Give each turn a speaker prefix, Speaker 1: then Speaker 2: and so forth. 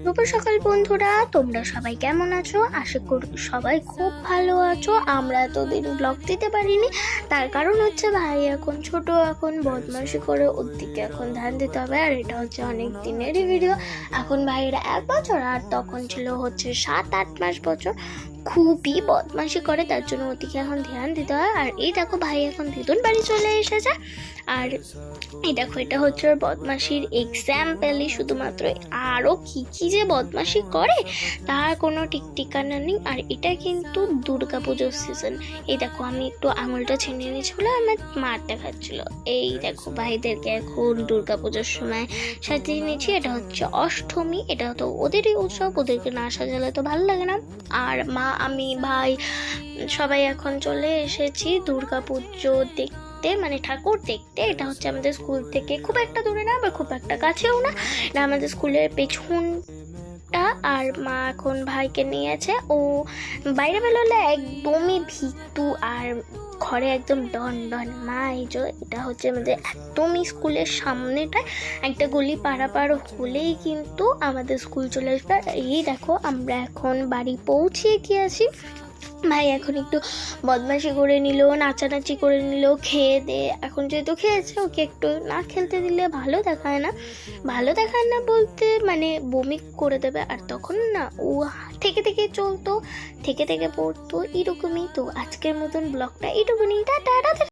Speaker 1: শুভ সকাল বন্ধুরা, তোমরা সবাই কেমন আছো? আশা করি সবাই খুব ভালো আছো। আমরা এতদিন ব্লগ দিতে পারিনি, তার কারণ হচ্ছে ভাই এখন ছোট, এখন বদমাশি করে ওর দিকে এখন ধ্যান দিতে হবে। আর এটা হচ্ছে অনেক দিনেরই ভিডিও। এখন ভাইয়ের 1 বছর, আর তখন ছিল হচ্ছে 7-8 মাস বছর। খুবই বদমাশি করে, তার জন্য ওর দিকে এখন ধ্যান দিতে হয়। আর এই দেখো ভাই এখন দিদুন বাড়ি চলে এসেছে। আর এই দেখো এটা হচ্ছে ওর বদমাশির এক্সাম্পলই শুধুমাত্র। আরও কি কি যে বদমাশি করে তার কোনো ঠিক ঠিকানা নেই। আর এটা কিন্তু দুর্গা পুজোর সিজন। এই দেখো আমি একটু আঙুলটা ছিনিয়ে নিয়েছিল, আমার মার দেখাচ্ছিল। এই দেখো ভাইদেরকে এখন দুর্গা পুজোর সময় সাজিয়ে নিয়েছি। এটা হচ্ছে অষ্টমী, এটা তো ওদেরই উৎসব, ওদেরকে না সাজালে তো ভালো লাগে না। আর মা, আমি, ভাই সবাই এখন চলে এসেছি দুর্গা পুজো দেখতে, মানে ঠাকুর দেখতে। এটা হচ্ছে আমাদের স্কুল থেকে খুব একটা দূরে না, আবার খুব একটা কাছেও না, এটা আমাদের স্কুলের পেছনটা। আর মা এখন ভাইকে নিয়েছে, ও বাইরে বেরোলে একদমই ভীতু, আর ঘরে একদম ডন ডন। মা এই যে এটা হচ্ছে আমাদের একদমই স্কুলের সামনেটায়, একটা গলি পারাপার হলেই কিন্তু আমাদের স্কুল চলে আসবে। এই দেখো আমরা এখন বাড়ি পৌঁছে গিয়েছি। ভাই এখন একটু বদমাশি করে নিল, নাচানাচি করে নিল, খেয়ে দে। এখন যেহেতু খেয়েছে, ওকে একটু না খেলতে দিলে ভালো দেখায় না। ভালো দেখায় না বলতে মানে বমি করে দেবে, আর তখন না ও থেকে থেকে চলতো, থেকে থেকে পড়তো, এরকমই। তো আজকের মতন ব্লগটা এটুকুনি। টাটা।